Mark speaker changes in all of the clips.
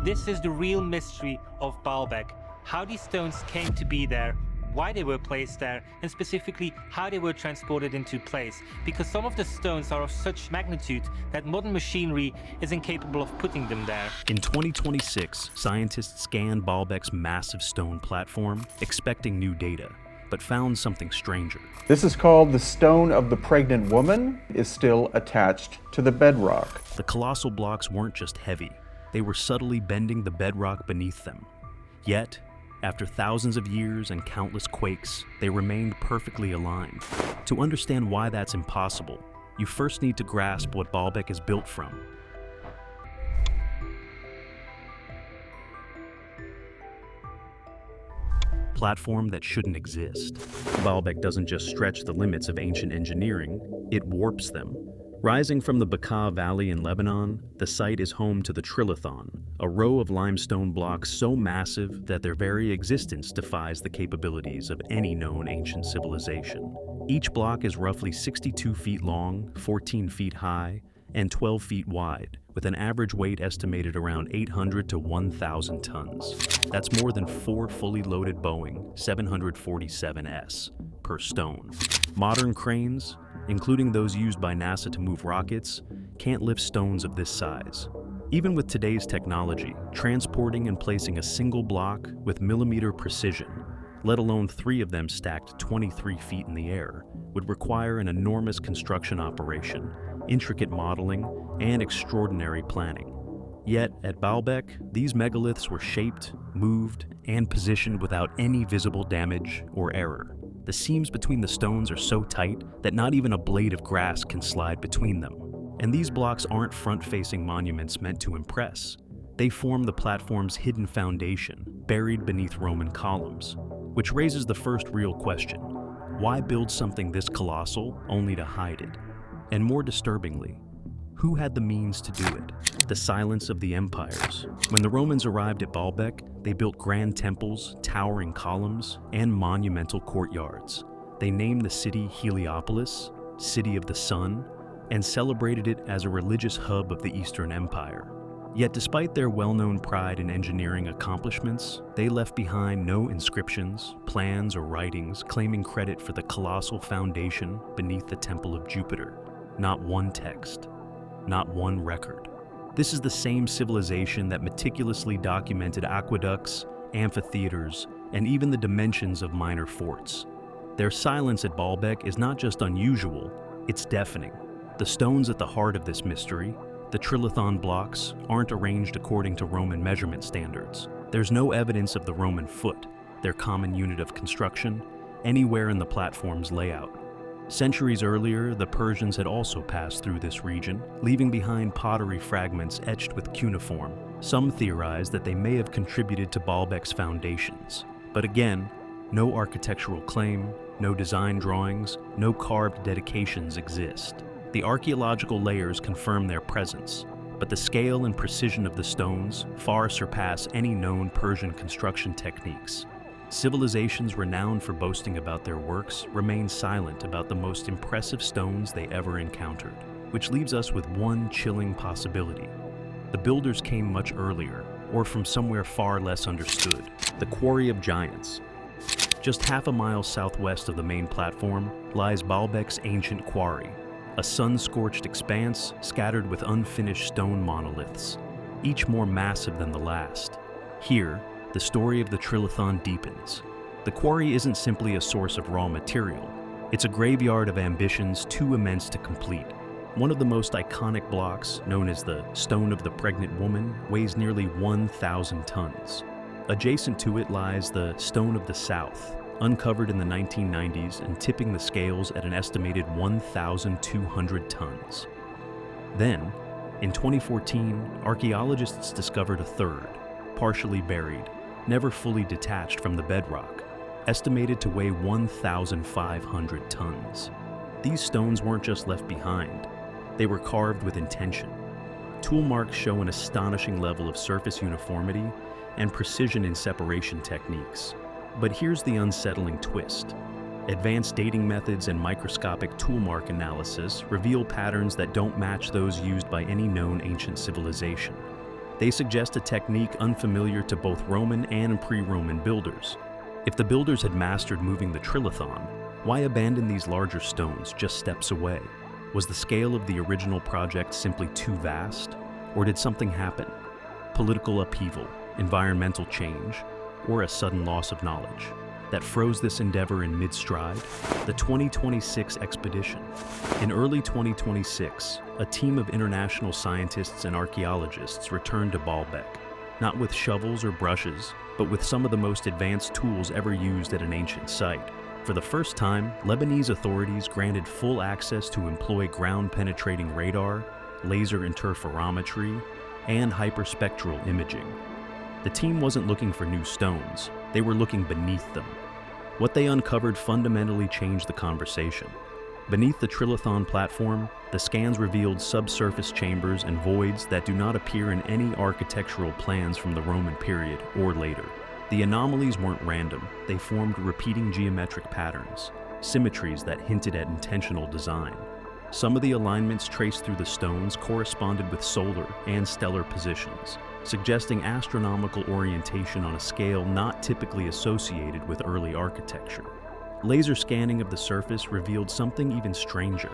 Speaker 1: This is the real mystery of Baalbek, how these stones came to be there, why they were placed there, and specifically how they were transported into place, because some of the stones are of such magnitude that modern machinery is incapable of putting them there.
Speaker 2: In 2026, scientists scanned Baalbek's massive stone platform, expecting new data, but found something stranger.
Speaker 3: This is called the Stone of the Pregnant Woman, is still attached to the bedrock.
Speaker 2: The colossal blocks weren't just heavy, they were subtly bending the bedrock beneath them. Yet, after thousands of years and countless quakes, they remained perfectly aligned. To understand why that's impossible, you first need to grasp what Baalbek is built from. Platform that shouldn't exist. Baalbek doesn't just stretch the limits of ancient engineering, it warps them. Rising from the Bekaa Valley in Lebanon, the site is home to the Trilithon, a row of limestone blocks so massive that their very existence defies the capabilities of any known ancient civilization. Each block is roughly 62 feet long, 14 feet high, and 12 feet wide, with an average weight estimated around 800 to 1,000 tons. That's more than 4 fully loaded Boeing 747s per stone. Modern cranes, including those used by NASA to move rockets, can't lift stones of this size. Even with today's technology, transporting and placing a single block with millimeter precision, let alone 3 of them stacked 23 feet in the air, would require an enormous construction operation, intricate modeling, and extraordinary planning. Yet, at Baalbek, these megaliths were shaped, moved, and positioned without any visible damage or error. The seams between the stones are so tight that not even a blade of grass can slide between them. And these blocks aren't front-facing monuments meant to impress. They form the platform's hidden foundation, buried beneath Roman columns, which raises the first real question: why build something this colossal only to hide it? And more disturbingly, who had the means to do it? The silence of the empires. When the Romans arrived at Baalbek, they built grand temples, towering columns, and monumental courtyards. They named the city Heliopolis, City of the Sun, and celebrated it as a religious hub of the Eastern Empire. Yet despite their well-known pride in engineering accomplishments, they left behind no inscriptions, plans, or writings claiming credit for the colossal foundation beneath the Temple of Jupiter. Not one text, not one record. This is the same civilization that meticulously documented aqueducts, amphitheaters, and even the dimensions of minor forts. Their silence at Baalbek is not just unusual, it's deafening. The stones at the heart of this mystery, the Trilithon blocks, aren't arranged according to Roman measurement standards. There's no evidence of the Roman foot, their common unit of construction, anywhere in the platform's layout. Centuries earlier, the Persians had also passed through this region, leaving behind pottery fragments etched with cuneiform. Some theorize that they may have contributed to Baalbek's foundations. But again, no architectural claim, no design drawings, no carved dedications exist. The archaeological layers confirm their presence, but the scale and precision of the stones far surpass any known Persian construction techniques. Civilizations renowned for boasting about their works remain silent about the most impressive stones they ever encountered, which leaves us with one chilling possibility. The builders came much earlier, or from somewhere far less understood, the Quarry of Giants. Just half a mile southwest of the main platform lies Baalbek's ancient quarry, a sun-scorched expanse scattered with unfinished stone monoliths, each more massive than the last. Here, the story of the Trilithon deepens. The quarry isn't simply a source of raw material. It's a graveyard of ambitions too immense to complete. One of the most iconic blocks, known as the Stone of the Pregnant Woman, weighs nearly 1,000 tons. Adjacent to it lies the Stone of the South, uncovered in the 1990s and tipping the scales at an estimated 1,200 tons. Then, in 2014, archaeologists discovered a third, partially buried, never fully detached from the bedrock, estimated to weigh 1,500 tons. These stones weren't just left behind, they were carved with intention. Tool marks show an astonishing level of surface uniformity and precision in separation techniques. But here's the unsettling twist. Advanced dating methods and microscopic tool mark analysis reveal patterns that don't match those used by any known ancient civilization. They suggest a technique unfamiliar to both Roman and pre-Roman builders. If the builders had mastered moving the Trilithon, why abandon these larger stones just steps away? Was the scale of the original project simply too vast? Or did something happen? Political upheaval, environmental change, or a sudden loss of knowledge that froze this endeavor in mid-stride? The 2026 expedition. In early 2026, a team of international scientists and archaeologists returned to Baalbek, not with shovels or brushes, but with some of the most advanced tools ever used at an ancient site. For the first time, Lebanese authorities granted full access to employ ground-penetrating radar, laser interferometry, and hyperspectral imaging. The team wasn't looking for new stones, they were looking beneath them. What they uncovered fundamentally changed the conversation. Beneath the Trilithon platform, the scans revealed subsurface chambers and voids that do not appear in any architectural plans from the Roman period or later. The anomalies weren't random, they formed repeating geometric patterns, symmetries that hinted at intentional design. Some of the alignments traced through the stones corresponded with solar and stellar positions, suggesting astronomical orientation on a scale not typically associated with early architecture. Laser scanning of the surface revealed something even stranger.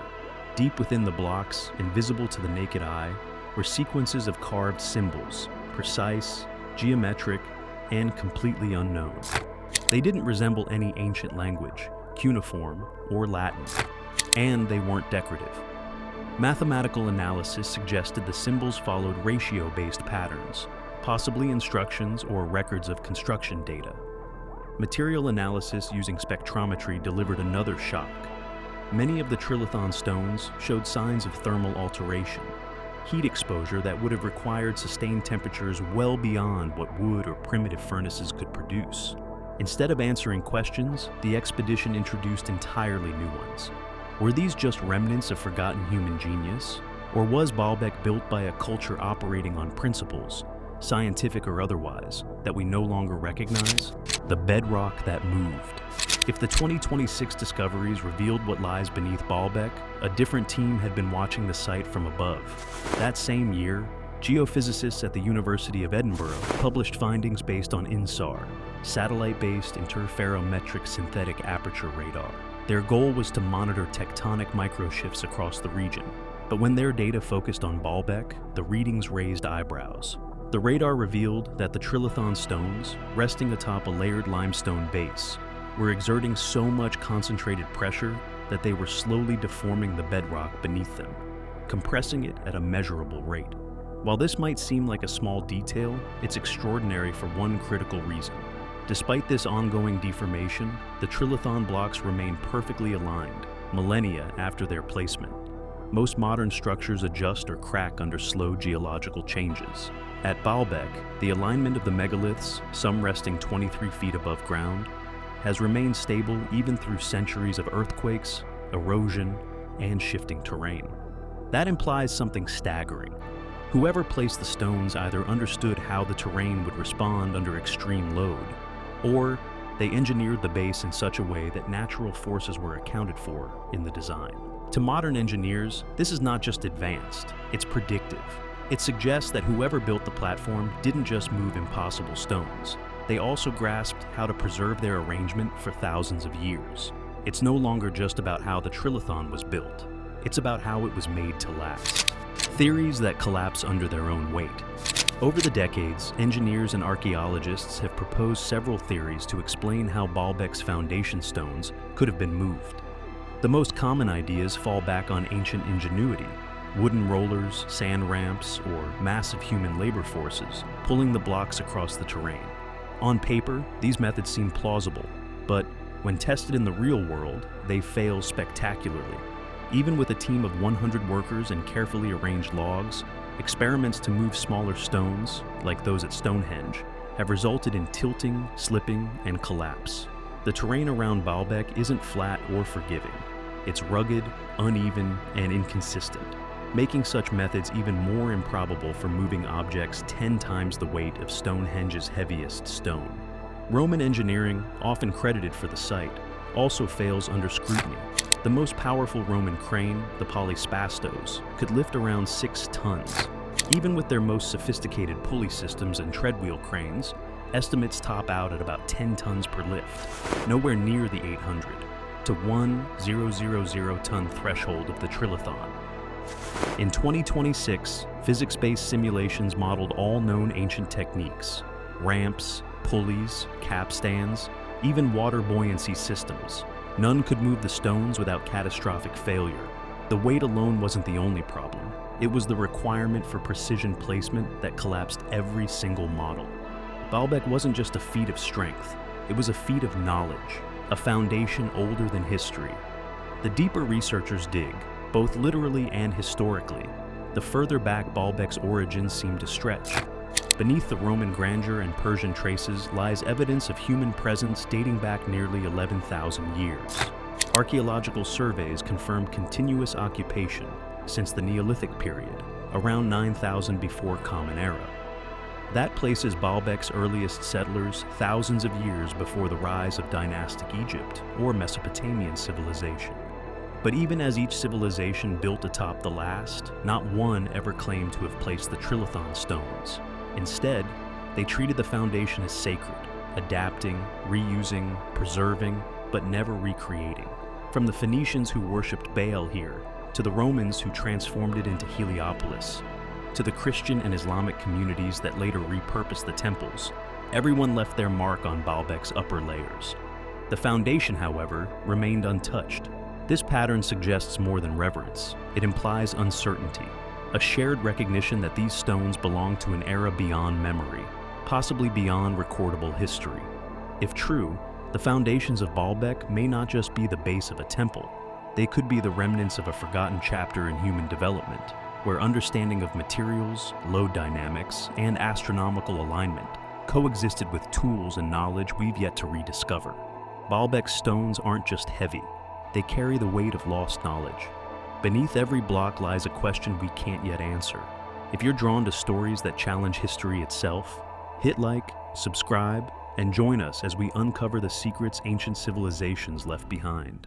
Speaker 2: Deep within the blocks, invisible to the naked eye, were sequences of carved symbols, precise, geometric, and completely unknown. They didn't resemble any ancient language, cuneiform, or Latin, and they weren't decorative. Mathematical analysis suggested the symbols followed ratio-based patterns, possibly instructions or records of construction data. Material analysis using spectrometry delivered another shock. Many of the Trilithon stones showed signs of thermal alteration, heat exposure that would have required sustained temperatures well beyond what wood or primitive furnaces could produce. Instead of answering questions, the expedition introduced entirely new ones. Were these just remnants of forgotten human genius? Or was Baalbek built by a culture operating on principles, scientific or otherwise, that we no longer recognize? The bedrock that moved. If the 2026 discoveries revealed what lies beneath Baalbek, a different team had been watching the site from above. That same year, geophysicists at the University of Edinburgh published findings based on INSAR, satellite-based interferometric synthetic aperture radar. Their goal was to monitor tectonic microshifts across the region. But when their data focused on Baalbek, the readings raised eyebrows. The radar revealed that the Trilithon stones, resting atop a layered limestone base, were exerting so much concentrated pressure that they were slowly deforming the bedrock beneath them, compressing it at a measurable rate. While this might seem like a small detail, it's extraordinary for one critical reason. Despite this ongoing deformation, the Trilithon blocks remain perfectly aligned, millennia after their placement. Most modern structures adjust or crack under slow geological changes. At Baalbek, the alignment of the megaliths, some resting 23 feet above ground, has remained stable even through centuries of earthquakes, erosion, and shifting terrain. That implies something staggering. Whoever placed the stones either understood how the terrain would respond under extreme load, or they engineered the base in such a way that natural forces were accounted for in the design. To modern engineers, this is not just advanced, it's predictive. It suggests that whoever built the platform didn't just move impossible stones. They also grasped how to preserve their arrangement for thousands of years. It's no longer just about how the Trilithon was built. It's about how it was made to last. Theories that collapse under their own weight. Over the decades, engineers and archaeologists have proposed several theories to explain how Baalbek's foundation stones could have been moved. The most common ideas fall back on ancient ingenuity: wooden rollers, sand ramps, or massive human labor forces pulling the blocks across the terrain. On paper, these methods seem plausible, but when tested in the real world, they fail spectacularly. Even with a team of 100 workers and carefully arranged logs, experiments to move smaller stones, like those at Stonehenge, have resulted in tilting, slipping, and collapse. The terrain around Baalbek isn't flat or forgiving. It's rugged, uneven, and inconsistent, making such methods even more improbable for moving objects 10 times the weight of Stonehenge's heaviest stone. Roman engineering, often credited for the site, also fails under scrutiny. The most powerful Roman crane, the polyspastos, could lift around 6 tons, Even with their most sophisticated pulley systems and treadwheel cranes, estimates top out at about 10 tons per lift, nowhere near the 800 to 1,000 ton threshold of the Trilithon. In 2026, physics-based simulations modeled all known ancient techniques: ramps, pulleys, capstans, even water buoyancy systems. None could move the stones without catastrophic failure. The weight alone wasn't the only problem. It was the requirement for precision placement that collapsed every single model. Baalbek wasn't just a feat of strength, it was a feat of knowledge, a foundation older than history. The deeper researchers dig, both literally and historically, the further back Baalbek's origins seem to stretch. Beneath the Roman grandeur and Persian traces lies evidence of human presence dating back nearly 11,000 years. Archaeological surveys confirm continuous occupation since the Neolithic period, around 9,000 before Common Era. That places Baalbek's earliest settlers thousands of years before the rise of dynastic Egypt or Mesopotamian civilization. But even as each civilization built atop the last, not one ever claimed to have placed the Trilithon stones. Instead, they treated the foundation as sacred, adapting, reusing, preserving, but never recreating. From the Phoenicians who worshipped Baal here, to the Romans who transformed it into Heliopolis, to the Christian and Islamic communities that later repurposed the temples, everyone left their mark on Baalbek's upper layers. The foundation, however, remained untouched. This pattern suggests more than reverence. It implies uncertainty, a shared recognition that these stones belong to an era beyond memory, possibly beyond recordable history. If true, the foundations of Baalbek may not just be the base of a temple. They could be the remnants of a forgotten chapter in human development, where understanding of materials, load dynamics, and astronomical alignment coexisted with tools and knowledge we've yet to rediscover. Baalbek's stones aren't just heavy, they carry the weight of lost knowledge. Beneath every block lies a question we can't yet answer. If you're drawn to stories that challenge history itself, hit like, subscribe, and join us as we uncover the secrets ancient civilizations left behind.